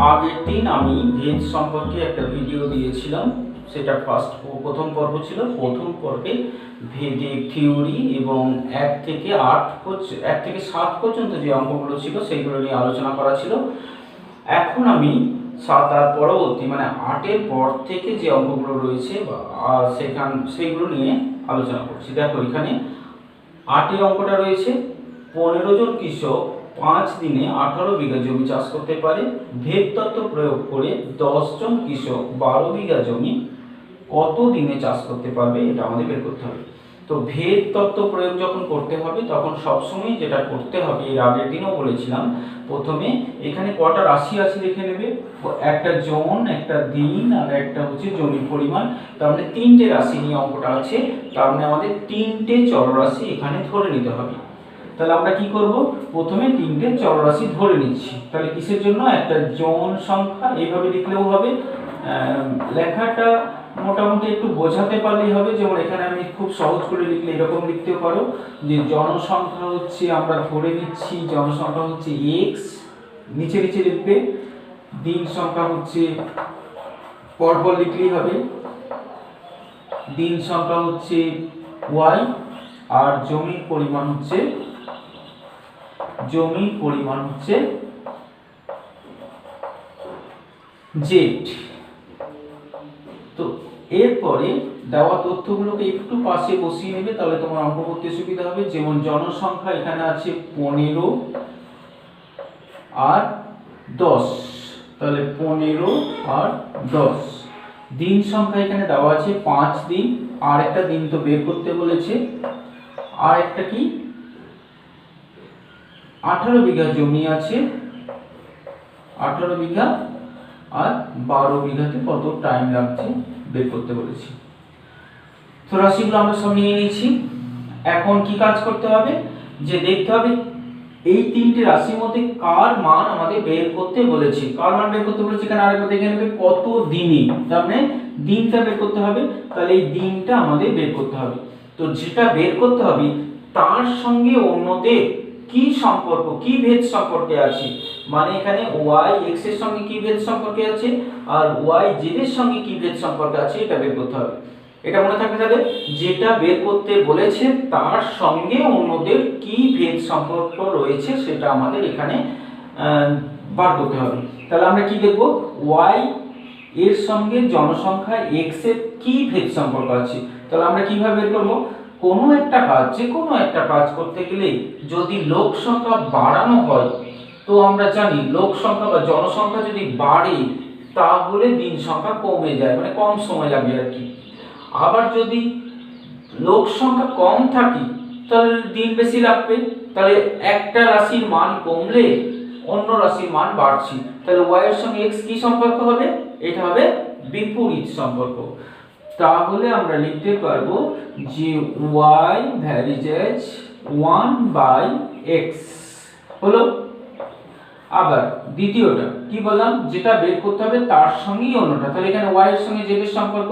আগের দিন আমি ভেদ সম্পর্কে একটা ভিডিও দিয়েছিলাম। সেটা প্রথম পর্ব ছিল। প্রথম পর্বে ভেদের থিওরি এবং 1 থেকে 7 পর্যন্ত যে অঙ্কগুলো ছিল সেইগুলো নিয়ে আলোচনা করা ছিল। এখন আমি 7 আর পরবর্তী মানে 8-এর পর থেকে যে অঙ্কগুলো রয়েছে সেইগুলো নিয়ে আলোচনা করছি। দেখো এখানে 8-এর অঙ্কটা রয়েছে। 15 জন কৃষক 5 দিনে 18 বিঘা জমি চাষ করতে পারে। ভেদ তত্ত্ব প্রয়োগ করে 10 জন কৃষক 12 বিঘা জমি কত দিনে চাষ করতে পারবে, এটা আমাদের বের করতে হবে। তো ভেদ তত্ত্ব প্রয়োগ যখন করতে হবে তখন সবসময় যেটা করতে হবে, এর আগের দিনও বলেছিলাম, প্রথমে এখানে কটা রাশি আছে দেখে নেবে। একটা জন, একটা দিন আর একটা হচ্ছে জমির পরিমাণ। তার মানে 3টে রাশি নিয়ে অঙ্কটা আছে। তার মানে আমাদের 3টে চলরাশি এখানে ধরে নিতে হবে। তাহলে আমরা কি করব, প্রথমে 3টে চলরাশি ধরে নিচ্ছি। তাহলে কিসের জন্য, একটা জন সংখ্যা এইভাবে লিখলেও হবে। লেখাটা মোটামুটি একটু বোঝাতে পারলেই হবে। যেমন এখানে আমি খুব সহজ করে লিখলে এরকম লিখতেও পারো যে জনসংখ্যা হচ্ছে, আমরা ধরে নিচ্ছি জনসংখ্যা হচ্ছে x, নিচে নিচে লিখবে। দিন সংখ্যা হচ্ছে পরপর লিখলেই হবে, দিন সংখ্যা হচ্ছে y, আর জমির পরিমাণ হচ্ছে z। তো এরপরে দেওয়া তথ্যগুলোকে একটু পাশে বসিয়ে নেবে, তাহলে তোমার অঙ্ক করতে সুবিধা হবে। যেমন জনসংখ্যা এখানে আছে 15 আর 10, তাহলে 15 আর 10। দিন সংখ্যা এখানে দেওয়া আছে 5 দিন, আর একটা দিন তো বের করতে বলেছে। আর একটা কি, 18 বিঘা জমি আছে, 18 বিঘা আর 12 বিঘাতে কত টাইম লাগছে বের করতে বলেছি। তো রাশিগুলো আমরা সব নিয়ে নিয়েছি। এখন কি কাজ করতে হবে, যে দেখতে হবে এই 3টে রাশির মধ্যে কার মান আমাদের বের করতে বলেছে। কার মান বের করতে বলেছে এখানে আরেকবার দেখে নেবে, কত দিনে, তার মানে দিনটা বের করতে হবে। তাহলে এই দিনটা আমাদের বের করতে হবে। তো যেটা বের করতে হবে তার সঙ্গে অন্যদের কি সম্পর্ক, কি ভেদ সম্পর্কে আছে, মানে এখানে y x এর সঙ্গে কি ভেদ সম্পর্কে আছে আর y z এর সঙ্গে কি ভেদ সম্পর্কে আছে, এটা বের করতে হবে। এটা মনে থাকবে তাহলে, যেটা বের করতে বলেছে তার সঙ্গে অন্যদের কি ভেদ সম্পর্ক রয়েছে সেটা আমাদের এখানে বার করতে হবে। তাহলে আমরা কি দেখব, y এর সঙ্গে জনসংখ্যা x এর কি ভেদ সম্পর্ক আছে। তাহলে আমরা কিভাবে বের করব, কোনো একটা কাজ, যে কোনো একটা কাজ করতে গেলে যদি লোক সংখ্যা বাড়ানো হয়, তো আমরা জানি লোক সংখ্যা বা জনসংখ্যা যদি বাড়ে তাহলে দিন সংখ্যা কমে যায়, মানে কম সময় লাগে আর কি। আবার যদি লোক সংখ্যা কম থাকে তাহলে দিন বেশি লাগবে। তাহলে একটা রাশির মান কমলে অন্য রাশির মান বাড়ছে, তাহলে y এর সঙ্গে x কি সম্পর্ক হবে, এটা হবে বিপরীত সম্পর্ক। তাহলে আমরা লিখতে পারবো যে y ভ্যারিজ এজ 1/x হলো। আবার দ্বিতীয়টা কি বললাম, যেটা বের করতে হবে তার সঙ্গেই অন্যটা। তাহলে এখানে y এর সঙ্গে z এর সম্পর্ক,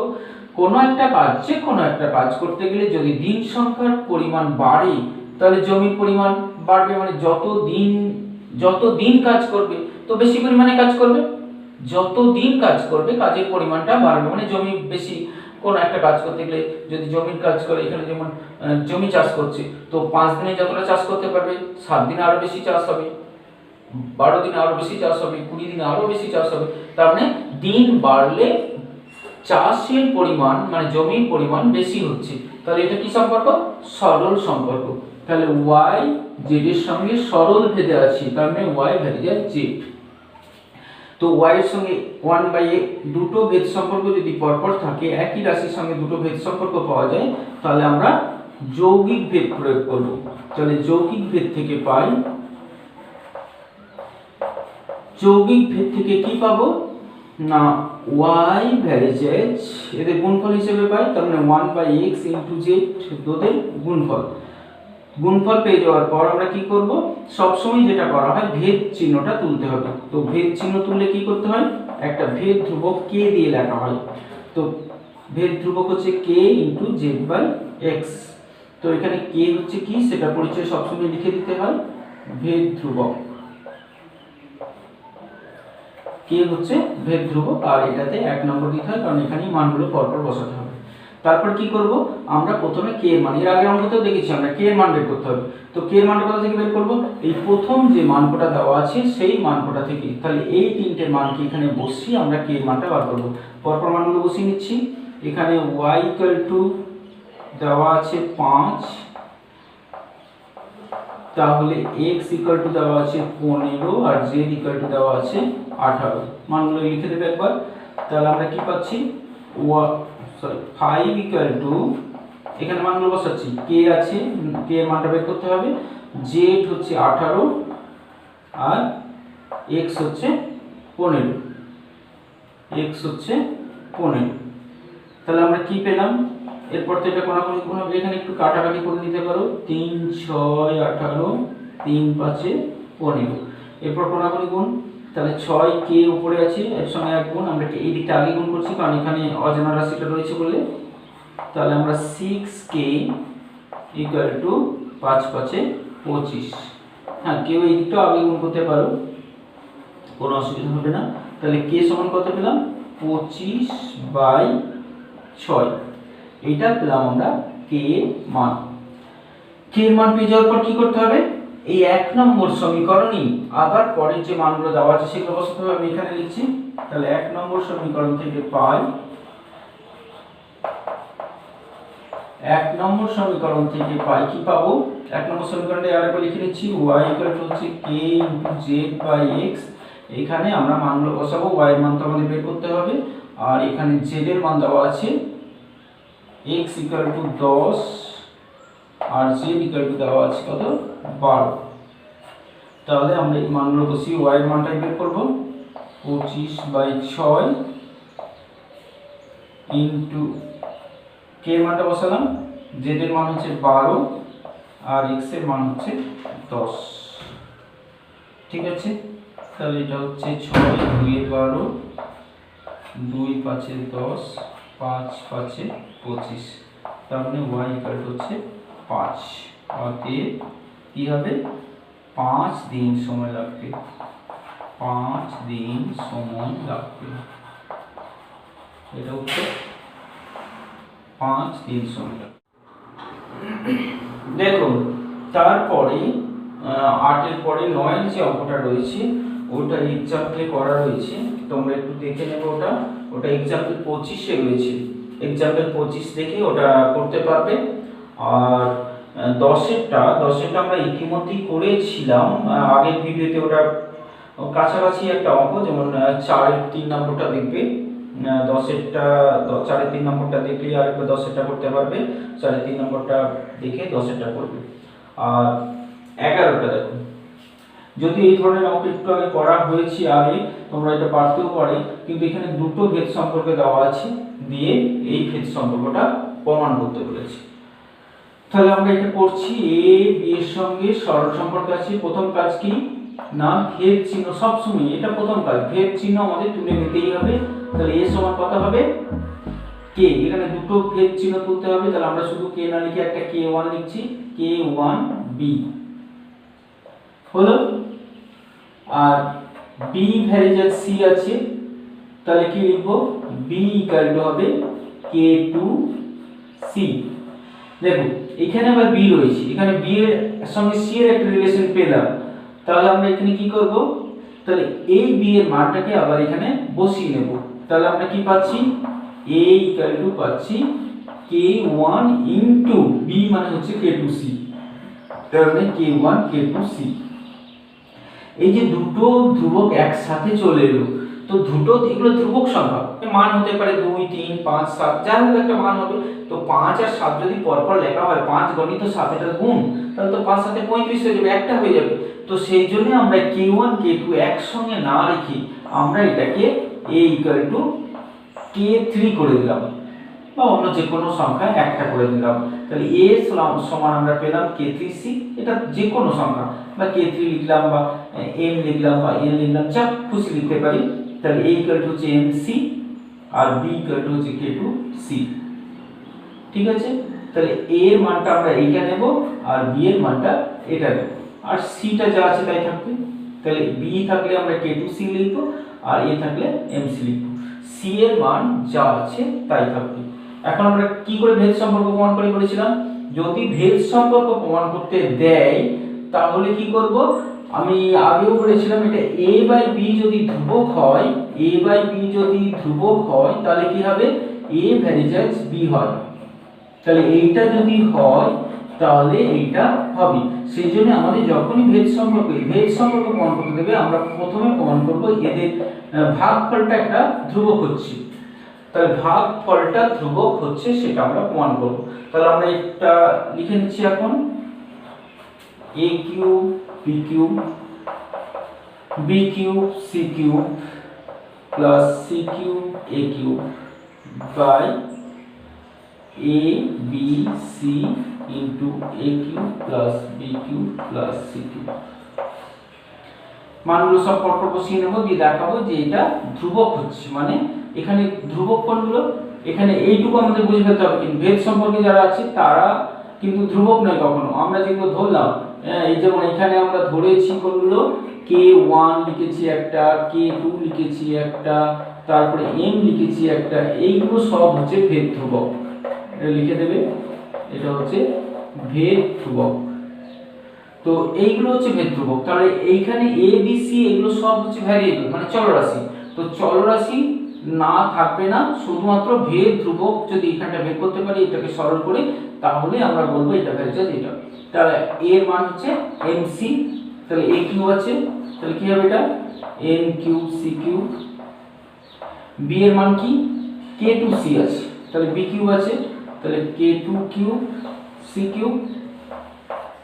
কোনো একটা কাজ, যে কোনো একটা কাজ করতে গেলে যদি দিন সংখ্যার পরিমাণ বাড়ে তাহলে জমির পরিমাণ বাড়বে। মানে যত দিন কাজ করবে তো বেশি পরিমাণে কাজ করবে, যত দিন কাজ করবে কাজের পরিমাণটা বাড়বে, মানে জমি বেশি। কোনো একটা কাজ করতে গেলে যদি জমির কাজ করে, এখানে যেমন জমি চাষ করছে, তো 5 দিনে যতটা চাষ করতে পারবে 7 দিনে আরো বেশি চাষ হবে, 12 দিনে আরো বেশি চাষ হবে, 20 দিনে আরো বেশি চাষ হবে। তার মানে দিন বাড়লে চাষের পরিমাণ মানে জমির পরিমাণ বেশি হচ্ছে। তাহলে এটা কি সম্পর্ক, সরল সম্পর্ক। তাহলে y z এর সঙ্গে সরল ভেদে আছে, তার মানে y ভ্যারিজ z। তো y এর সঙ্গে 1/a দুটো ভেদ সম্পর্ক যদি পরপর থাকে, একই রাশির সঙ্গে দুটো ভেদ সম্পর্ক পাওয়া যায়, তাহলে আমরা যৌগিক ভেদ প্রয়োগ করব। তাহলে যৌগিক ভেদ থেকে পাই, যৌগিক ভেদ থেকে কি পাবো না, y ভ্যারিজ এজ এদের গুণফল হিসেবে পাই। তার মানে 1/x * z দুটোদের গুণফল পেয়ে যাওয়ার পর আমরা কি করব, সবসময় যেটা করা হয় ভেদ চিহ্নটা তুলতে হবে। তো ভেদ চিহ্ন তুললে কি করতে হয়, একটা ভেদ ধ্রুবক k দিয়ে লেখা হয়। তো ভেদ ধ্রুবক হচ্ছে k * z/x। তো এখানে k হচ্ছে কি সেটা পরিচয় সবসময় লিখে দিতে হয়, ভেদ ধ্রুবক। কে হচ্ছে ভেদ ধ্রুবক, আর এটাতে 1 নম্বর দিতে হয়, কারণ এখানেই মানগুলো পরপর বসাতে হবে। তারপর কি করব, আমরা প্রথমে কে এর মান, এর আগের অঙ্কতেও দেখেছি আমরা কে এর মান বের করতে হবে। তো কে এর মানটা কোথা থেকে বের করব, এই প্রথম যে মানটা দেওয়া আছে সেই মানটা থেকে। তাহলে এই তিনটে মানকে এখানে বসিয়ে আমরা কে এর মানটা বার করব। পরপর মানগুলো বসিয়ে নিচ্ছি। এখানে y দেওয়া আছে 5, তাহলে x দেওয়া আছে 15 আর z দেওয়া আছে 18। মানগুলো লিখে দেবে একবার। তাহলে আমরা কি পাচ্ছি, 5 এখানে মানগুলো বসাচ্ছি, k আছে, k এর মানটা বের করতে হবে, z হচ্ছে 18 আর x হচ্ছে 15, x হচ্ছে 15। তাহলে আমরা কি পেলাম, এরপর তো এটা কোনাকুনি গুণ হবে, এখানে একটু কাটাকাটি করে নিতে পারো, 3 6 18 3 5 15, এরপর কোনাকুনি গুণ। তাহলে 6 কে উপরে আছে, এর সঙ্গে 1 গুণ, আমরা এই দিকটা আগে গুণ করছি কারণ এখানে অজানা রাশিটা রয়েছে বলে। তাহলে আমরা 6k = 5 5 25। হ্যাঁ, কেউ এই দিকটা আগে গুণ করতে পারো, কোনো অসুবিধা হবে না। তাহলে কে সমান কত পেলাম, 25/6, এইটা পেলাম আমরা কে মান। কে এর মান পেয়ে যাওয়ার পর কি করতে হবে, এই 1 নম্বর সমীকরণই আবার পরের যে মানগুলো দেওয়া আছে সেগুলো বসাতে হবে। আমি এখানে লিখছি। তাহলে 1 নম্বর সমীকরণ থেকে পাই, 1 নম্বর সমীকরণ থেকে পাই কি পাবো, 1 নম্বর সমীকরণটা আরেকবার লিখে নিচ্ছি, y হচ্ছে k × z/x। এখানে আমরা মানগুলো বসাবো, y এর মান তো আমাদের বের করতে হবে, আর এখানে z এর মান দেওয়া আছে x = 10 আর z দেওয়া আছে কত, 12। তাহলে আমরা এই মানগুলো বসিয়ে y এর মানটাই বের করব, 25/6 ইনটু k এর মানটা বসালাম, z এর মান হচ্ছে 12 আর x এর মান হচ্ছে 10। ঠিক আছে, তাহলে এটা হচ্ছে 6 2 12 2 5 10 5 5 25। তার মানে y হচ্ছে 5, আর এর কি হবে, 5 দিন সময় লাগবে, 5 দিন সময় লাগবে। এটা উত্তর, 5 দিন সময় লাগবে। দেখুন, তারপরে 8 এর পরে 9 এর যে অঙ্কটা রয়েছে ওটা এক্সাম্পলে করা রয়েছে, তোমরা একটু দেখে নেবে। ওটা এক্সাম্পল 25 এ রয়েছে, এক্সাম্পল 25 দেখে ওটা করতে পারবে। আর 10 এরটা আমরা ইতিমধ্যেই করেছিলাম আগের ভিডিওতে, ওটা কাছাকাছি একটা অঙ্ক, যেমন 4 এর 3 নম্বরটা দেখবে, 10 এরটা 4 এর 3 নম্বরটা দেখলে আর একবার 10 এরটা করতে পারবে, 4 এর 3 নম্বরটা দেখে 10 এরটা করবে। আর 11টা দেখো, যদি এই ধরনের অঙ্ক একটু আগে করা হয়েছে আগে, তোমরা এটা পারতেও পারে, কিন্তু এখানে দুটো ভেদ সম্পর্কে দেওয়া আছে, দিয়ে এই ভেদ সম্পর্কটা প্রমাণ করতে বলেছে। তাহলে আমরা এটা করছি, a b এর সঙ্গে সরল সম্পর্ক আছে। প্রথম কাজ কি না, ভেদ চিহ্ন, সবসময় এটা প্রথম কাজ, ভেদ চিহ্ন আমাদের তুলে নিতেই হবে। তাহলে a সমান কত হবে, k, এখানে দুটো ভেদ চিহ্ন তুলতে হবে। তাহলে আমরা শুধু k না লিখে একটা k1 লিখছি, k1b হলো। আর b ভ্যারিয়েবল c আছে, তাহলে কি লিখবো, b হবে k2c। দেখো এখানে আবার b রয়েছে, এখানে b এর সঙ্গে c এর একটা রিলেশন পেলাম। তাহলে আমরা এখানে কি করব, তাহলে এই b এর মানটাকে আবার এখানে বসিয়ে নেব। তাহলে আমরা কি পাচ্ছি, a পাচ্ছি k1 ইনটু b মানে হচ্ছে k2c, তাহলে k1 k2c। এই যে দুটো ধ্রুবক একসাথে চলে এলো, তো দুটো এগুলো ধ্রুবক সংখ্যা, মান হতে পারে 2 3 5 7, যাই হোক একটা মান হবে। তো 5 আর 7 যদি পরপর লেখা হয়, 5 গণিত 7 এটা গুণ, তাহলে তো 5 7 35 হয়ে যাবে, একটা হয়ে যাবে। তো সেই জন্য আমরা k1 k2 একসঙ্গে না লিখি, আমরা এটাকে a k3 করে দিলাম, বা অন্য যে কোনো সংখ্যা একটা করে দিলাম। তাহলে a সমান আমরা পেলাম k3c, এটা যে কোনো সংখ্যা, বা k3 লিখলাম বা m লিখলাম বা n লিখলাম, যা খুশি লিখতে পারি। তাহলে a হচ্ছে mc আর b হচ্ছে k2c। ঠিক আছে, তাহলে a এর মানটা আমরা এইটা নেব আর b এর মানটা এটা নেব, আর c টা যা আছে তাই থাকবে। তাহলে বি থাকলে আমরা k2c লিখব আর এ থাকলে mc লিখব। সি এর মান যা আছে তাই থাকবে। এখন আমরা কি করে ভেদ সম্পর্ক প্রমাণ করে বলেছিলাম, যদি ভেদ সম্পর্ক প্রমাণ করতে দেয় তাহলে কি করব, আমি আগেও বলেছিলাম এটা a বাই b যদি ধ্রুবক হয়, a বাই b যদি ধ্রুবক হয় তাহলে কি হবে, a ভ্যারিজেস b হয়। তাহলে এইটা যদি হয় তাহলে এইটা হবে। সেই জন্য আমাদের যখনই ভেদ সম্পর্ক প্রমাণ করতে দেবে আমরা প্রথমে প্রমাণ করব এদের ভাগফলটা একটা ধ্রুবক হচ্ছে। তাহলে ভাগফলটা ধ্রুবক হচ্ছে সেটা আমরা প্রমাণ করব। তাহলে আমরা এটা লিখে নিচ্ছি এখন, a cube b cube b cube c cube plus c cube a cube by a b c into a cube plus b cube plus c cube। মানগুলো সব পরপর বসিয়ে নেব, দিয়ে দেখাবো যে এটা ধ্রুবক হচ্ছে। মানে এখানে ধ্রুবক কোনগুলো, এখানে এইটুকু আমাদের বুঝে ফেলতে হবে, কিন্তু ভেদ সম্পর্কে যারা আছে তারা কিন্তু ধ্রুবক নয় কখনো। আমরা যেগুলো ধরলাম, এই যেমন এখানে আমরা ধরেছি কোনগুলো, k1 লিখেছি একটা, k2 লিখেছি একটা, তারপরে m লিখেছি একটা, এইগুলো সব হচ্ছে ভেদ ধ্রুবক। এটা লিখে দেবে, এটা হচ্ছে ভেদ ধ্রুবক। তো এইগুলো হচ্ছে ভেদ ধ্রুবক। তাহলে এইখানে a b c এগুলো সব হচ্ছে ভ্যারিয়েবল মানে চলরাশি। তো চলরাশি না থাকবে না, শুধুমাত্র ভেদ ধ্রুবক যদি এখানটা বের করতে পারি এটাকে সরল করে, তাহলে আমরা বলবো এটা ভ্যারিজেস এটা। তাহলে a এর মান হচ্ছে mc, তাহলে a কিউব আছে, তাহলে কি হবে এটা m cube c cube. b এর মান কি k2c আছে, তাহলে b কিউব আছে, তাহলে k2 কিউব c কিউব,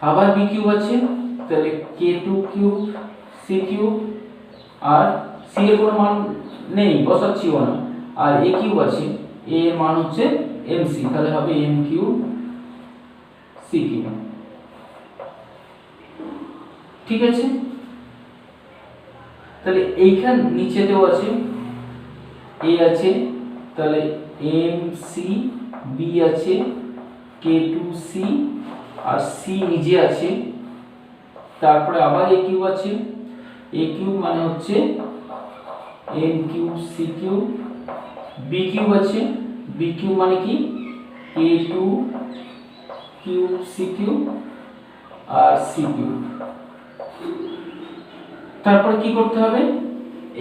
আবার b কিউব আছে, তাহলে k2 কিউব c কিউব, আর c এর কোনো মান নেই বসাচ্ছিও না, আর a কিউব আছে, a এর মান হচ্ছে mc, তাহলে হবে m কিউব c কিউব। ঠিক আছে, তাহলে এইখান নিচেতেও আছে a আছে, তাহলে mc, b আছে, k2c আর c নিজে আছে, তারপরে আবার a কিউব আছে, a কিউব মানে হচ্ছে m cube c cube, b cube আছে, b কিউব মানে কি k2 কিউব c কিউব আর c কিউব। তারপরে কি করতে হবে,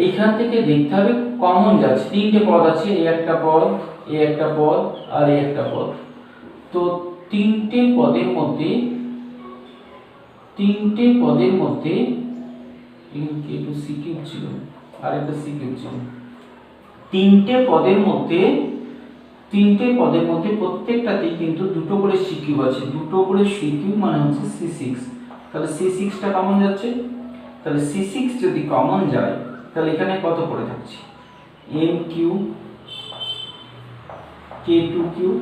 এইখান থেকে দেখতে হবে কমন যাচ্ছে, তিনটে পদ আছে, এই একটা পদ, এই একটা পদ আর এই একটা পদ। তো তিনটে পদের মধ্যে k2 c কিউব ছিল আর একটা c কিউব ছিল, তিনটে পদের মধ্যে প্রত্যেকটাতেই কিন্তু দুটো করে c কিউব আছে, দুটো করে c কিউব মানে হচ্ছে c6। তাহলে c6 টা কমন যাচ্ছে, তাহলে c6 যদি কমন যায় তাহলে এখানে কত পড়ে থাকছে m কিউব k2 কিউব,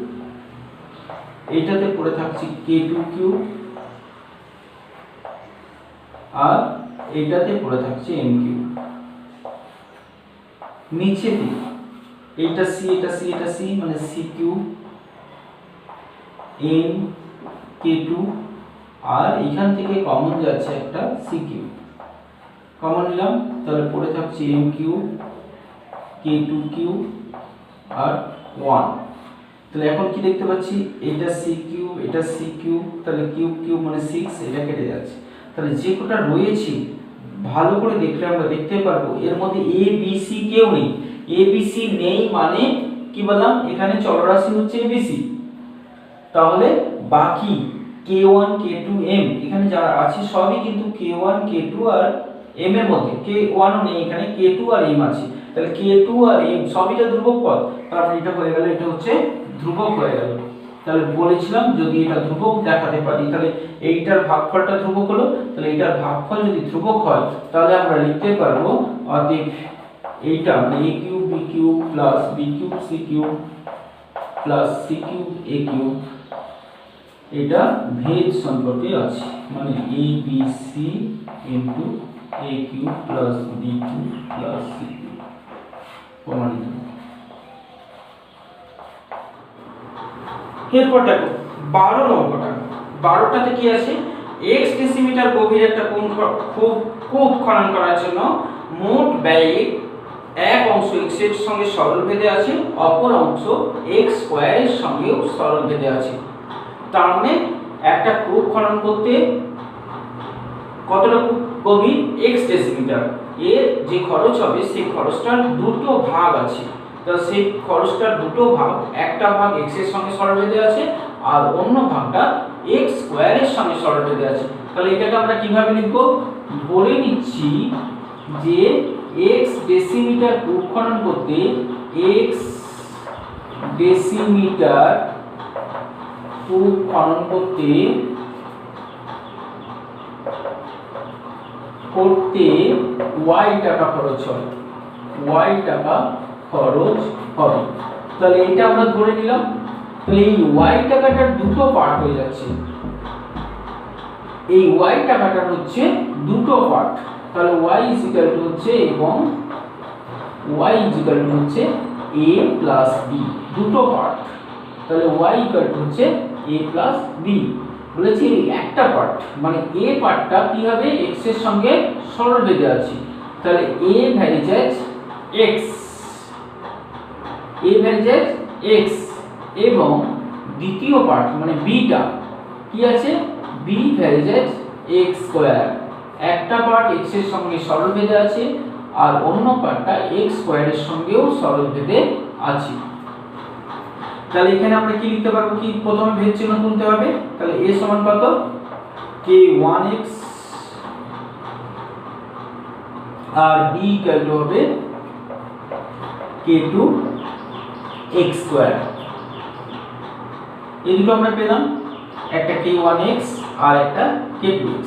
এইটাতে পড়ে থাকছে k2 কিউব আর এইটাতে পড়ে থাকছে m কিউব। নিচেতে এইটা c এটা c এটা c মানে c কিউব m k2 আর এখান থেকে কমন যাচ্ছে একটা c কিউব, কমন নিলাম, তাহলে পড়ে থাকছে m কিউব k2 কিউব আর 1। তাহলে এখন কি দেখতে পাচ্ছি, এটা c কিউব এটা c কিউব, তাহলে কিউব কিউব মানে 6, এটা কেটে যাচ্ছে। তাহলে যে কটা রয়েছে ভালো করে দেখলে আমরা দেখতে পারবো এর মধ্যে a b c কেউ নেই, a b c নেই মানে কি বললাম, এখানে চলরাশি হচ্ছে a b c। তাহলে বাকি k1 k2 m এখানে যারা আছে সবই কিন্তু k1 k2 আর m এর মধ্যে, k1 ও নেই এখানে, k2 আর m আছে, তাহলে k2 আর m সবই তো ধ্রুবক পদ, তাহলে এটা হয়ে গেল, এটা হচ্ছে ধ্রুবক হয়ে গেল। তাহলে বলেছিলাম যদি এটা ধ্রুবক দেখাতে পারি তাহলে এইটার ভাগফলটা ধ্রুবক হলো, তাহলে এইটার ভাগফল যদি ধ্রুবক হয় তাহলে আমরা লিখতে পারবো অতএব এইটা মানে a cube b cube plus b cube c cube plus c cube a cube এটা ভেদ সম্পর্কে আছে, মানে a b c into a cube plus b cube plus c cube প্রমাণিত। এরপর দেখো 12 নম্বরটা, 12টাতে কি আছে, x ডেসিমিটার গভীর একটা কূপ খনন করার জন্য মোট ব্যয় এক অংশ x এর সঙ্গে সরল ভেদে আছে, অপর অংশ x স্কয়ারের সঙ্গেও সরল ভেদে আছে। তার মানে একটা কূপ খনন করতে কতটা গভীর x ডেসিমিটার, এর যে খরচ হবে সেই খরচটার দুটো ভাগ আছে। তাহলে সেই খরচটার দুটো ভাগ, একটা ভাগ x এর সঙ্গে সরল ভেদে আছে আর অন্য ভাগটা x স্কয়ারের সঙ্গে সরল ভেদে আছে। তাহলে এটাকে আমরা কিভাবে লিখব? বলে নিচ্ছি যে x ডেসিমিটার কূপ খনন করতে x ডেসিমিটার কূপ খনন করতে y টাকা খরচ হয়, y টাকা খরচ হবে। তাহলে এটা আমরা ধরে নিলাম। তাহলে এই y টাকাটার দুটো পার্ট হয়ে যাচ্ছে, এই y টাকাটার হচ্ছে দুটো পার্ট। তাহলে y হচ্ছে এবং y হচ্ছে a প্লাস b, দুটো পার্ট। তাহলে y হচ্ছে a প্লাস b। বলেছি একটা পার্ট মানে a পার্টটা কি হবে? x এর সঙ্গে সরল ভেদে আছে। তাহলে a ভ্যারিজেস x এবং দ্বিতীয় পার্ট মানে b টা কি আছে? b varies as x square. একটা পার্ট x এর সঙ্গে সরল ভেদে আছে আর অন্য পার্টটা x স্কয়ারের সঙ্গেও সরল ভেদে আছে। তাহলে এখানে আমরা কি লিখতে পারবো? কি প্রথমে ভেদ চিহ্ন তুলতে হবে। তাহলে a সমান কত? k1x R b equal to হবে k2x স্কয়ার। এই দুটো আমরা পেলাম, একটা k1x আর একটা k2x।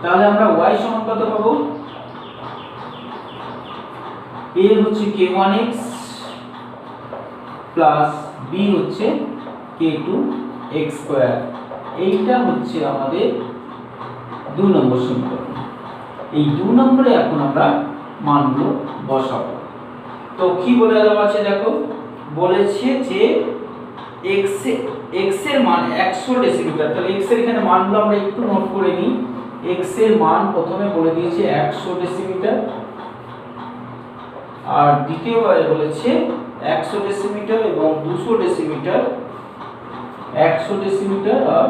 তাহলে আমরা y সমান কত পাবো? a হচ্ছে k1x প্লাস b হচ্ছে k2x স্কয়ার। এইটা হচ্ছে আমাদের 2 নম্বর সমীকরণ। এই 2 নম্বরে এখন আমরা মানগুলো বসাবো। তো কি বলে দেওয়া আছে দেখো, বলেছে যে x এর মান 100 ডেসিমিটার। তাহলে x এর এখানে মানগুলো আমরা একটু নোট করে নিই। x এর মান প্রথমে বলে দিয়েছে 100 ডেসিমিটার আর দ্বিতীয়বারে বলেছে 100 ডেসিমিটার এবং 200 ডেসিমিটার, 100 ডেসিমিটার আর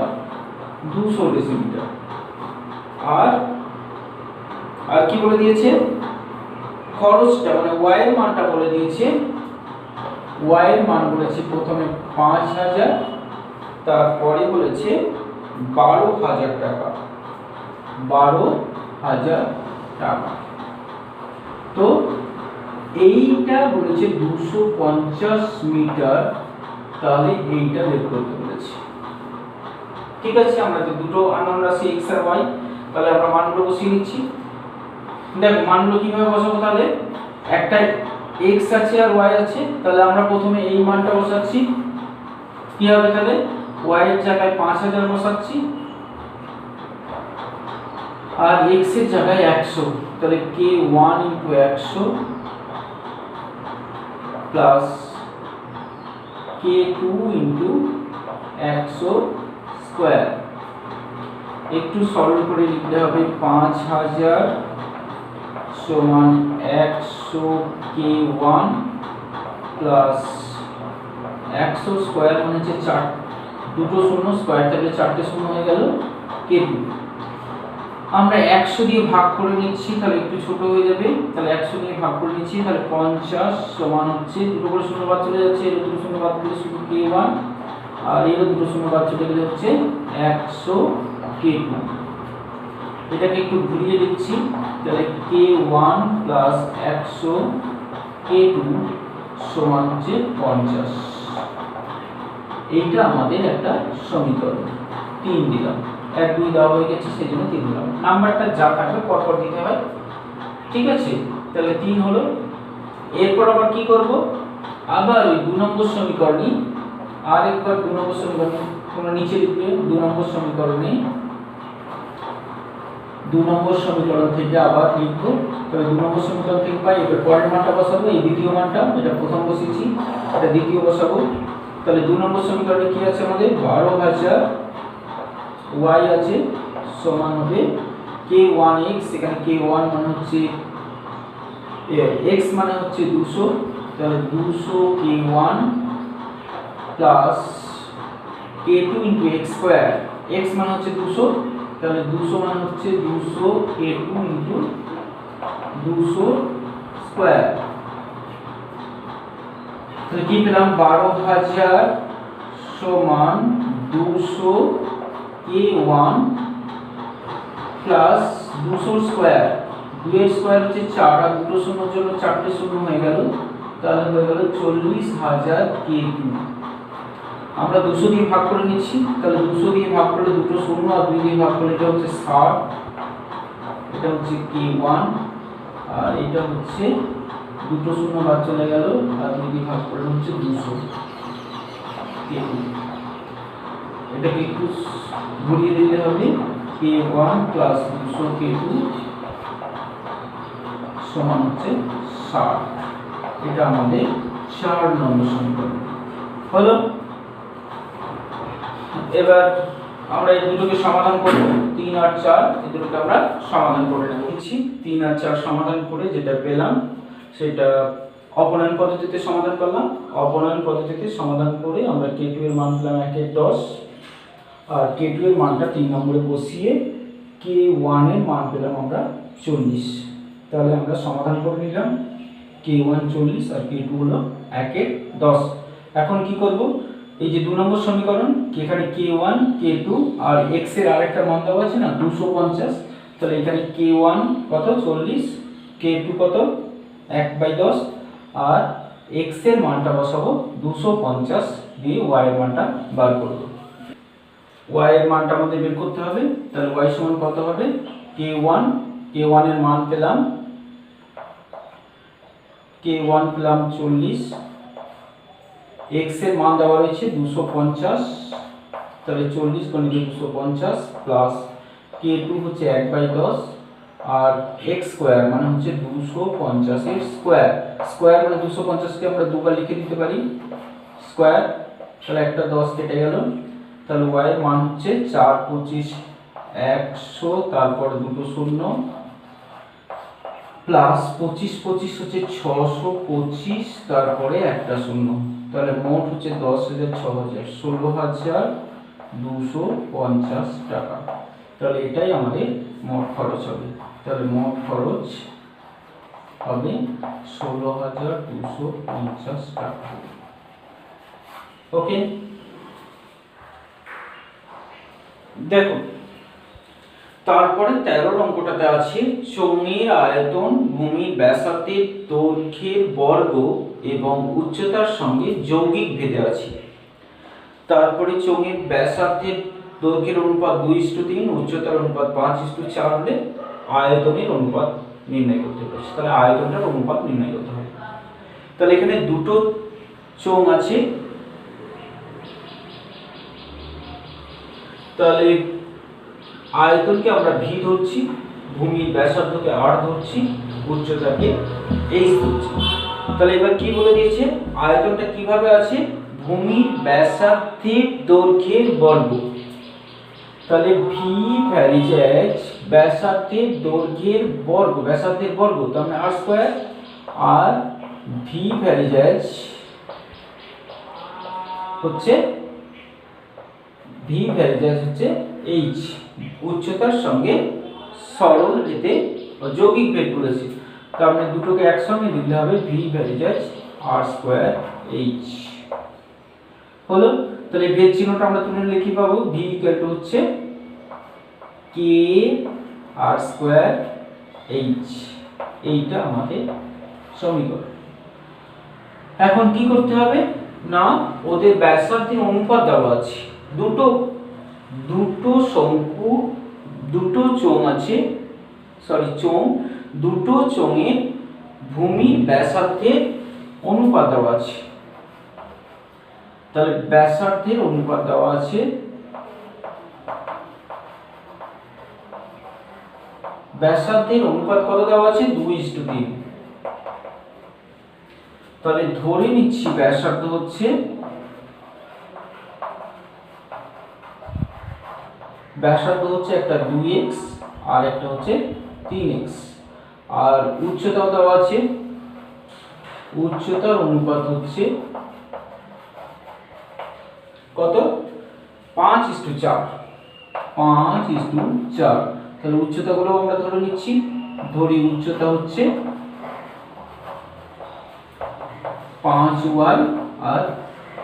200 ডেসিমিটার। আর কি বলে দিয়েছে? খরচটা মানে y এর মানটা বলে দিয়েছে। y এর মান বলেছে প্রথমে 5000, তারপরে বলেছে 12000 টাকা, 12000 টাকা। তো এইটা বলেছে 250 মিটার, তাহলে এইটা বের করতে বলেছে। ঠিক আছে, আমরা তো দুটো আননোন রাশি x আর y, তাহলে আমরা মানগুলো বসিয়ে নিচ্ছি। দেখো মানগুলো কিভাবে বসাবো? তাহলে একটা x আছে আর y আছে, তাহলে আমরা প্রথমে এই মানটা বসাচ্ছি। কি হবে তাহলে? y এর জায়গায় 5000 বসাচ্ছি আর x এর জায়গায় 100, তাহলে k1 * 100 প্লাস k2 * 100 স্কয়ার। একটু সরল করে লিখলে হবে 5000 সমান 100 k1 প্লাস 100 স্কয়ার মানে হচ্ছে 4, দুটো শূন্য স্কয়ার থাকলে 4টে শূন্য হয়ে গেল k2। আমরা 100 দিয়ে ভাগ করে নিচ্ছি, তাহলে একটু ছোট হয়ে যাবে। তাহলে 100 দিয়ে ভাগ করে নিচ্ছি, তাহলে 50 সমান হচ্ছে দুটো করে শূন্য বাদ চলে যাচ্ছে, এর দুটো শূন্য বাদ দিলে শুধু k1 আর এর দুটো শূন্য বাদ চলে গেলে হচ্ছে 100 k2। এটাকে একটু ঘুরিয়ে দিচ্ছি, তাহলে k1 প্লাস 100 k2 সমান হচ্ছে 50। এইটা আমাদের একটা সমীকরণ। 3 দিলাম, 1 2 দেওয়া হয়ে গেছে সেজন্য 3 দিলাম। নাম্বারটা যা থাকবে পরপর দিতে হয়। ঠিক আছে, তাহলে 3 হলো। এরপর আবার কি করব? আবার ওই 2 নম্বর সমীকরণই আরেকবার 2 নম্বর সমীকরণ তোমরা নিচে লিখবে। 2 নম্বর সমীকরণে 2 নম্বর সমীকরণ থেকে আবার লিখবো। তাহলে 2 নম্বর সমীকরণ থেকে পাই এবার পরের মানটা বসাবো। এই দ্বিতীয় মানটা, এটা প্রথম বসিয়েছি, এটা দ্বিতীয় বসাবো। তাহলে 2 নম্বর সমীকরণে কি আছে আমাদের? 12000 y আছে সমান হবে k1x, এখানে k1 মানে হচ্ছে x মানে হচ্ছে 200, তাহলে 200 k1 plus k2 into x square, x মানে হচ্ছে 200, তাহলে 200 মানে হচ্ছে 200 k2 ইন্টু 200 স্কোয়ার, তাহলে কি পেলাম 12,000 সমান 200 k1 প্লাস 200 স্কোয়ার, 2 এর স্কোয়ার হচ্ছে 4 আর দুটো শূন্যর জন্য 4টে শূন্য হয়ে গেল, তাহলে হয়ে গেল 40,000 k2। আমরা 200 দিয়ে ভাগ করে নিচ্ছি, তাহলে 200 দিয়ে ভাগ করলে দুটো শূন্য আর 2 দিয়ে ভাগ করলে এটা হচ্ছে 60, এটা হচ্ছে k1 আর এটা হচ্ছে দুটো শূন্য বাদ চলে গেল আর 2 দিয়ে ভাগ করলে হচ্ছে 200 k2। এটাকে একটু ঘুরিয়ে দিলে হবে k1 প্লাস 200 k2 সমান হচ্ছে 60। এটা আমাদের 4 নম্বর সমীকরণ হলো। এবার আমরা এই দুটোকে সমাধান করব, 3 আর 4 এই দুটোকে আমরা সমাধান করে নেব। 3 আর 4 সমাধান করে যেটা পেলাম সেটা অপনয়ন পদ্ধতিতে সমাধান করলাম। অপনয়ন পদ্ধতিতে সমাধান করে আমরা k2 এর মান পেলাম 1/10 আর k2 এর মানটা 3 নম্বরে বসিয়ে k1 এর মান পেলাম আমরা 40। তাহলে আমরা সমাধান করে নিলাম, k1 40 আর k2 হলো 1/10। এখন কি করব, এই যে 2 নম্বর সমীকরণ, এখানে k1 k2 আর x এর আরেকটা মান দেওয়া আছে না 250, তাহলে এখানে k1 কত 40, k2 কত 1/10 আর x এর মানটা বসাবো 250 দিয়ে y এর মানটা বার করব। y এর মানটা আমাদের বের করতে হবে, তাহলে y সমান কত হবে k1 এর মান পেলাম k1 পেলাম 40, x এর মান দেওয়া রয়েছে 250, তাহলে 40 গুণিত 250 প্লাস k2 হচ্ছে 1/10 আর x স্কয়ার মানে হচ্ছে 250 এর স্কয়ার, স্কয়ার মানে 250 কে আমরা দুবার লিখে দিতে পারি স্কয়ার, তাহলে একটা 10 কেটে গেল, তাহলে y এর মান হচ্ছে 4 25 100, তারপর দুটো শূন্য প্লাস 25 25 হচ্ছে 625, তারপরে একটা শূন্য, তাহলে মোট হচ্ছে 10,000 6000 16,250 টাকা। তাহলে এটাই আমাদের মোট খরচ হবে, তাহলে মোট খরচ হবে 16,250 টাকা। ওকে, দেখো তারপরে 13 অঙ্কটাতে আছে চোঙের আয়তন ভূমির ব্যাসার্ধের দৈর্ঘ্যের বর্গ এবং উচ্চতার সঙ্গে যৌগিক ভেদে আছে। তারপরে চোঙের ব্যাসার্ধের দৈর্ঘ্যের অনুপাত 2:3, উচ্চতার অনুপাত 5:4 হলে আয়তনের অনুপাত নির্ণয় করতে হবে। তাহলে আয়তনটার অনুপাত নির্ণয় করতে হবে। তাহলে এখানে দুটো চোঙ আছে, তাহলে আয়তনকে আমরা v ধরছি, ভূমির ব্যাসার্ধকে r ধরছি, উচ্চতাকে h ধরছি। তাহলে এবার কি বলে দিয়েছে, আয়তনটা কিভাবে আছে, ভূমির ব্যাসার্ধের দৈর্ঘ্যের বর্গ, তাহলে v ভ্যারিজ এজ ব্যাসার্ধের দৈর্ঘ্যের বর্গ, ব্যাসার্ধের বর্গ তার মানে r স্কয়ার, আর v ভ্যারিজ এজ হচ্ছে h, উচ্চতার সঙ্গে সরল ভেদে যৌগিক ভেদ বলেছি, তার মানে দুটোকে একসঙ্গে দিলে হবে v varies as r square h হলো। তাহলে ভেদ চিহ্নটা আমরা তুলে লিখি পাবো v ইকুয়াল টু হচ্ছে k r স্কয়ার h, এইটা আমাদের সমীকরণ। এখন কি করতে হবে না, ওদের ব্যাসার্ধের অনুপাত দেওয়া আছে, দুটো শঙ্কু, দুটো চোঙ আছে, দুটো চোঙের ভূমির ব্যাসার্ধের অনুপাত দেওয়া আছে। তাহলে ব্যাসার্ধের অনুপাত দেওয়া আছে, ব্যাসার্ধের অনুপাত কত দেওয়া আছে 2:3। তাহলে ধরে নিচ্ছি ব্যাসার্ধ হচ্ছে ব্যাসার্ধ হচ্ছে একটা 2x আর একটা হচ্ছে 3x, আর উচ্চতাও দেওয়া আছে, উচ্চতার অনুপাত হচ্ছে কত 5:4, 5:4। তাহলে উচ্চতাগুলো আমরা ধরে নিচ্ছি, ধরি উচ্চতা হচ্ছে 5y আর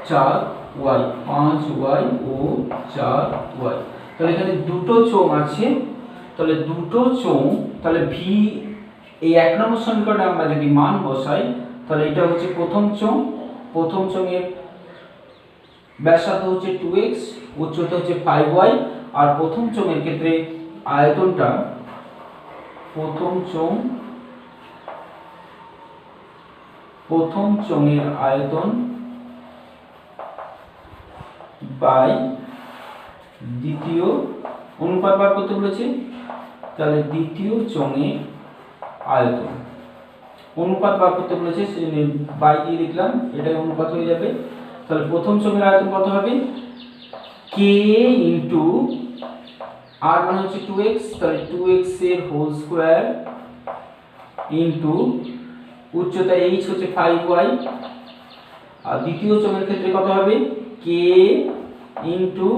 4y, 5y ও 4y। তাহলে এখানে দুটো চোঙ আছে, তাহলে দুটো চোঙ, তাহলে ভি এই 1 নম্বর সমীকরণে আমরা যদি মান বসাই, তাহলে এটা হচ্ছে প্রথম চোঙ, প্রথম চোঙের ব্যাসার্ধ হচ্ছে 2x, উচ্চতা হচ্ছে 5y, আর প্রথম চোঙের ক্ষেত্রে আয়তনটা, প্রথম চোঙের আয়তন বাই দ্বিতীয় অনুপাত বার করতে বলেছে, তাহলে দ্বিতীয় চোঙের আয়তন অনুপাত বার করতে বলেছে, বাই দিয়ে লিখলাম, এটাই অনুপাত হয়ে যাবে। তাহলে প্রথম চোঙের আয়তন কত হবে, k ইন্টু আর মানে হচ্ছে 2x, তাহলে 2x এর হোল স্কয়ার ইন্টু উচ্চতা h হচ্ছে 5y, আর দ্বিতীয় চোঙের ক্ষেত্রে কত হবে, k ইন্টু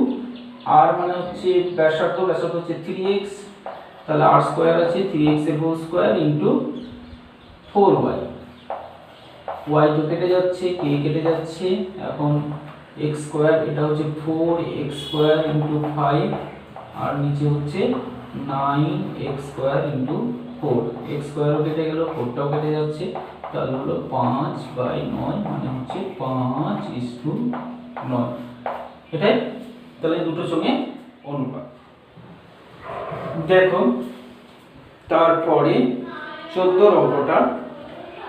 আর মানে হচ্ছে ব্যাসার্ধ হচ্ছে 3x, তাহলে r স্কয়ার আছে 3x এর whole square into 4y, y তো কেটে যাচ্ছে, k কেটে যাচ্ছে, এখন x স্কয়ার, এটা হচ্ছে 4x স্কয়ার ইন্টু 5, আর নিচে হচ্ছে 9x স্কয়ার ইন্টু 4, x স্কয়ারও কেটে গেল, 4টাও কেটে যাচ্ছে, তাহলে হলো 5/9 মানে হচ্ছে 5:9, এটাই তাহলে দুটো চোঙে অনুপাত। দেখো তারপরে 14 অঙ্কটা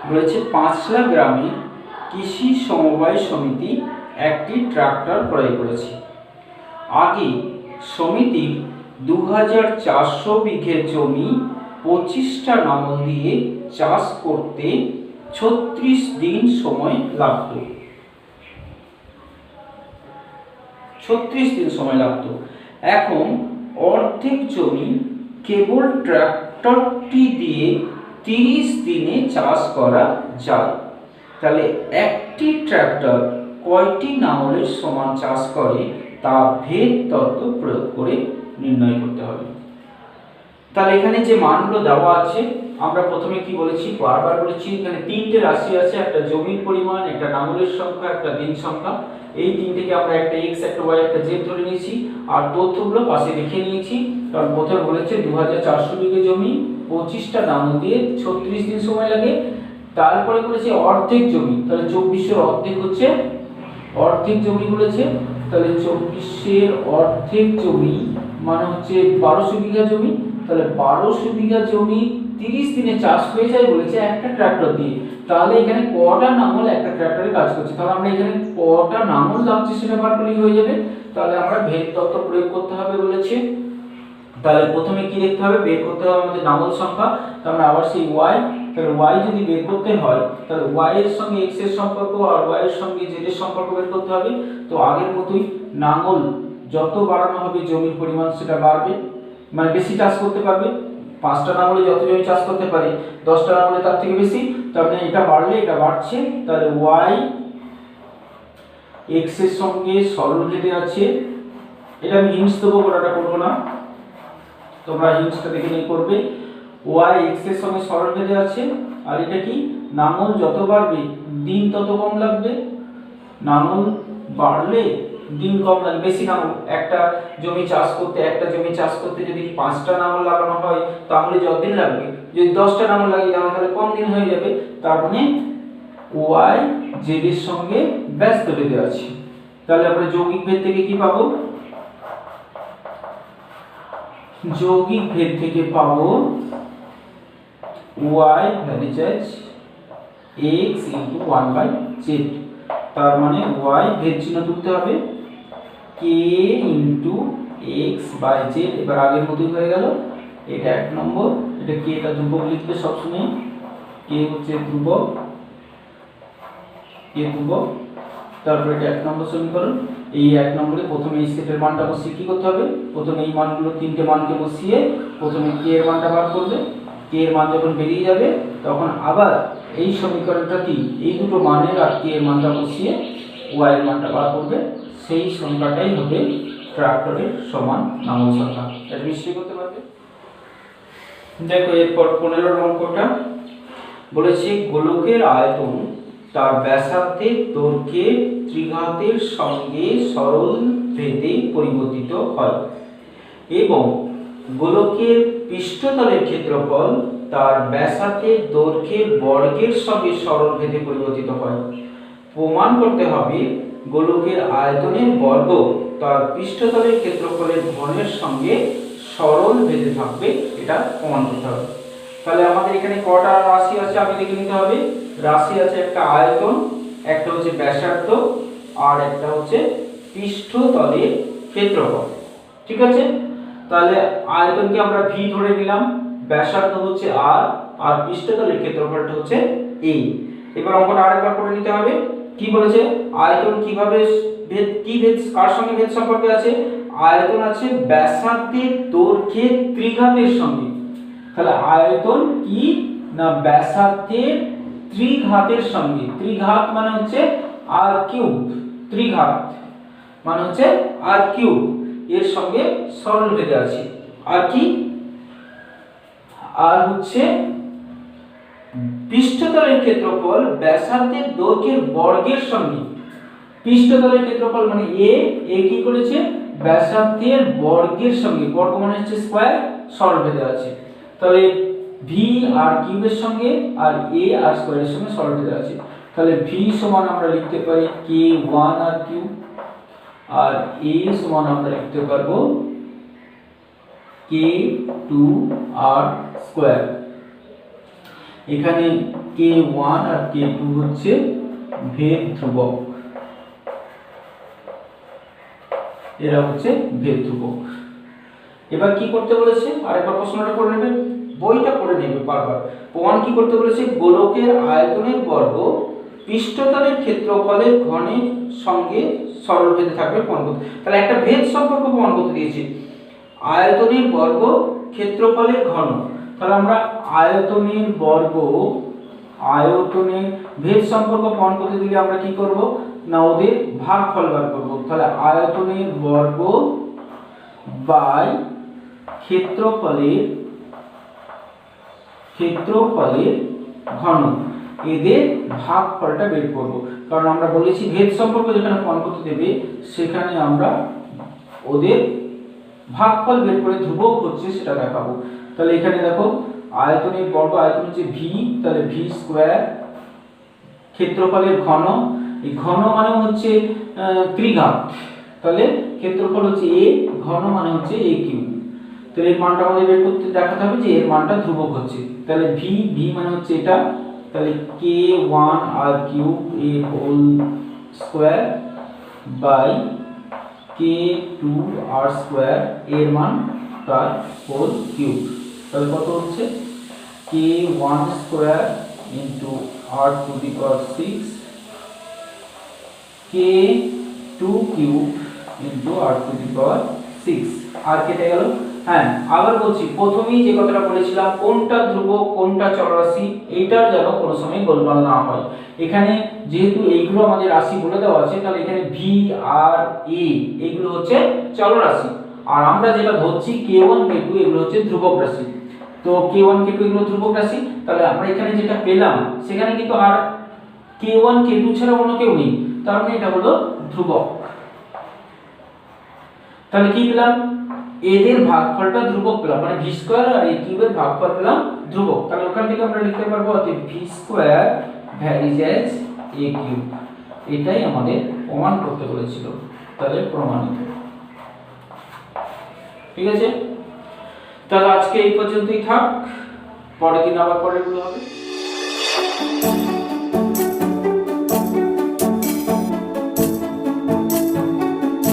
বলেছে পাঁচলা গ্রামে কৃষি সমবায় সমিতি একটি ট্রাক্টর ক্রয় করেছে। আগে সমিতির 2400 বিঘে জমি 25টা লাঙল দিয়ে চাষ করতে 36 দিন সময় লাগতো, 36 দিন সময় লাগতো। এখন অর্ধেক জমি কেবল ট্রাক্টরটি দিয়ে 30 দিনে চাষ করা যায়। তাহলে একটি ট্রাক্টর কয়টি লাঙলের সমান চাষ করে তা ভেদ তত্ত্ব প্রয়োগ করে নির্ণয় করতে হবে। তাহলে এখানে যে মানগুলো দেওয়া আছে, আমরা প্রথমে কি বলেছি, বারবার বলেছি, এখানে তিনটে রাশি আছে, একটা জমির পরিমাণ, একটা লাঙলের সংখ্যা, একটা দিন সংখ্যা। এই তিনটিকে আমরা একটা x, একটা y, একটা z ধরে নিয়েছি, আর তথ্যগুলো পাশে লিখে নিয়েছি। কারণ প্রথমে বলেছে 2400 বিঘে জমি 25টা লাঙল দিয়ে 36 দিন সময় লাগে। তারপরে বলেছে অর্ধেক জমি, তাহলে 2400 অর্ধেক হচ্ছে অর্ধেক জমি বলেছে, তাহলে 2400 অর্ধেক জমি মানে হচ্ছে 1200 বিঘা জমি। তাহলে 1200 বিঘা জমি 30 দিনে চাষ হয়ে যায় বলেছে একটা ট্রাক্টর দিয়ে। তাহলে এখানে কটা লাঙল একটা ট্রাক্টরে কাজ করছে, তাহলে আমরা এখানে কটা লাঙল লাগছে সেটা বার করলেই হয়ে যাবে। তাহলে আমরা ভেদ তত্ত্ব প্রয়োগ করতে হবে বলেছে। তাহলে প্রথমে কি দেখতে হবে, বের করতে হবে আমাদের লাঙল সংখ্যা। তাহলে আবার সেই y, তাহলে y যদি বের করতে হয় তাহলে y এর সঙ্গে x এর সম্পর্ক আর y এর সঙ্গে z এর সম্পর্ক বের করতে হবে। তো আগের মতোই লাঙল যত বাড়ানো হবে জমির পরিমাণ সেটা বাড়বে, মানে বেশি চাষ করতে পারবে। 5টা লাঙলে যত জমি চাষ করতে পারে, 10টা লাঙলে তার থেকে বেশি। তার মানে এটা বাড়লে এটা বাড়ছে, তাহলে y x এর সঙ্গে সরল রেখে আছে। এটা আমি হিন্টস দেবো, গোটাটা করবো না, তোমরা হিন্টসটা দেখে নিয়ে করবে। y x এর সঙ্গে সরল রেখে আছে, আর এটা কি, লাঙল যত বাড়বে দিন তত কম লাগবে। লাঙল বাড়লে দিন কম লাগে, বেশি লাঙল একটা জমি চাষ করতে যদি 5টা লাঙল লাগানো হয় তাহলে যত দিন লাগবে, যদি 10টা লাঙল লাগিয়ে দেওয়া তাহলে কম দিন হয়ে যাবে। তার মানে y z এর সঙ্গে ব্যস্ত বেঁধে আছে। তাহলে আমরা যৌগিক ভেদ থেকে কি পাবো, যৌগিক ভেদ থেকে পাবো y valleys x into 1/z। তার মানে y ভেদ চিহ্ন তুলতে হবে, k into x by z। এবার আগের মতোই হয়ে গেল, এটা 1 নম্বর, এটা k টা ধ্রুবক লিখবে সবসময়, k হচ্ছে ধ্রুবক, k ধ্রুবক। তারপরে এটা 1 নম্বর সমীকরণ। এই 1 নম্বরে প্রথমে এই সেটের মানটা বসিয়ে কি করতে হবে, প্রথমে এই মানগুলো তিনটে মানকে বসিয়ে প্রথমে k এর মানটা বার করবে। k এর মান যখন বেরিয়ে যাবে তখন আবার এই সমীকরণটা কি এই দুটো মানের আর k এর মানটা বসিয়ে y এর মানটা বার করবে। সেই সংখ্যাটাই হবে ট্রাক্টরের সমান নাঙ্গল সংখ্যা। এটা নিশ্চয়ই করতে পারবে। দেখো এরপর 15 অঙ্কটা বলেছে গোলকের আয়তন তার ব্যাসার্ধের দৈর্ঘ্যের ত্রিঘাতের সঙ্গে সরল ভেদে পরিবর্তিত হয় এবং গোলকের পৃষ্ঠতলের ক্ষেত্রফল তার ব্যাসার্ধের দৈর্ঘ্যের বর্গের সঙ্গে সরল ভেদে পরিবর্তিত হয়। প্রমাণ করতে হবে গোলকের আয়তনের বর্গ তার পৃষ্ঠতলের ক্ষেত্রফলের ঘনের সঙ্গে সরল ভেদে থাকবে, এটা প্রমাণ করতে হবে। তাহলে আমাদের এখানে কটা রাশি আছে আগে দেখে নিতে হবে। রাশি আছে একটা আয়তন, একটা হচ্ছে ব্যাসার্ধ, আর একটা হচ্ছে পৃষ্ঠতলের ক্ষেত্রফল। ঠিক আছে, তাহলে আয়তনকে আমরা ভি ধরে নিলাম, ব্যাসার্ধ হচ্ছে আর, আর পৃষ্ঠতলের ক্ষেত্রফলটা হচ্ছে এ। এবার অঙ্কটা আরেকবার করে নিতে হবে। কি বলেছে, আয়তন কিভাবে ভেদ, কি ভেদ কার সঙ্গে ভেদ সম্পর্কে আছে, আয়তন আছে ব্যাসার্ধের দৈর্ঘ্যের ত্রিঘাতের সঙ্গে। তাহলে আয়তন কি না ব্যাসার্ধের ত্রিঘাতের সঙ্গে, ত্রিঘাত মানে হচ্ছে আর কিউব, ত্রিঘাত মানে হচ্ছে আর কিউব, এর সঙ্গে সরল ভেদে আছে। আর কি, আর হচ্ছে পৃষ্ঠতলের ক্ষেত্রফল ব্যাসার্ধের দৈর্ঘ্যের বর্গের সঙ্গে, পৃষ্ঠতলের ক্ষেত্রফল মানে এ কি করেছে ব্যাসার্ধের বর্গের সঙ্গে, বর্গ মানে হচ্ছে স্কয়ার, সরল ভেদে আছে। তাহলে ভি আর কিউবের সঙ্গে আর এ আর স্কয়ারের সঙ্গে সরল ভেদে আছে। তাহলে ভি সমান আমরা লিখতে পারি k1 আর কিউব, আর এ সমান আমরা লিখতে পারবো k2 আর স্কয়ার। এখানে k1 আর k2 হচ্ছে ভেদ ধ্রুবক, এরা হচ্ছে ভেদ ধ্রুবক। এবার কি করতে বলেছে, আরেকবার প্রশ্নটা করে নেবে, বইটা করে নেবে বারবার। প্রমাণ কি করতে বলেছে, গোলকের আয়তনের বর্গ পৃষ্ঠতলের ক্ষেত্রফলের ঘনের সঙ্গে সরল ভেদে থাকবে প্রমাণ করতে। তাহলে একটা ভেদ সম্পর্ক প্রমাণ করতে দিয়েছে, আয়তনের বর্গ ক্ষেত্রফলের ঘন। তাহলে আমরা আয়তনের বর্গ, আয়তনের ভেদ সম্পর্ক প্রমাণ করতে দিলে আমরা কি করব না ওদের ভাগফল বার করব। তাহলে আয়তনের বর্গ বাই ক্ষেত্রফলের ঘন, এদের ভাগফলটা বের করব। কারণ আমরা বলেছি ভেদ সম্পর্ক যেখানে প্রমাণ করতে দেবে সেখানে আমরা ওদের ভাগফল বের করে ধ্রুবক হচ্ছে সেটা দেখাবো। তাহলে এখানে দেখো আয়তনের বর্গ, আয়তন হচ্ছে ভি, তাহলে ভি স্কয়ার, ক্ষেত্রফলের ঘন, এই ঘন মানে হচ্ছে ত্রিঘাত, তাহলে ক্ষেত্রফল হচ্ছে এ, ঘন মানে হচ্ছে এ কিউব। তাহলে এর মানটা আমাদের বের করতে দেখাতে হবে যে এর মানটা ধ্রুবক হচ্ছে। তাহলে ভি মানে হচ্ছে এটা, তাহলে k1 আর কিউব এ হোল স্কয়ার বাই k2 আর স্কয়ার এর মান তার হোল কিউব। তাহলে কত হচ্ছে k1 square into r to the power 6 k2 cube into r to the power 6। আর কেটে গেল। হ্যাঁ, আবার বলছি, প্রথমেই যে কথাটা বলেছিলাম কোনটা ধ্রুবক কোনটা চলরাশি এইটার যেন কোনো সময় গোলমাল না হয়। এখানে যেহেতু এইগুলো আমাদের রাশি বলে দেওয়া আছে, তাহলে এখানে ভি আর এ এইগুলো হচ্ছে চলরাশি, আর আমরা যেটা ধরছি k1 k2 এগুলো হচ্ছে ধ্রুবক রাশি। তো k1 k2 এগুলো ধ্রুবক রাশি, তাহলে আমরা এখানে যেটা পেলাম সেখানে কিন্তু আর k1 k2 ছাড়া অন্য কেউ নেই, তার মানে এটা হলো ধ্রুবক। তাহলে কি পেলাম, এদের ভাগফলটা ধ্রুবক পেলাম, মানে ভি স্কয়ার আর এ কিউবের ভাগফল পেলাম ধ্রুবক। তাহলে ওখান থেকে আমরা লিখতে পারবো অতএব V square varies as a cube. এটাই আমাদের প্রমাণ করতে বলেছিল, তাহলে প্রমাণিত। ঠিক আছে, তাহলে আজকে এই পর্যন্তই থাক, পরের দিন আবার পরেরগুলো হবে।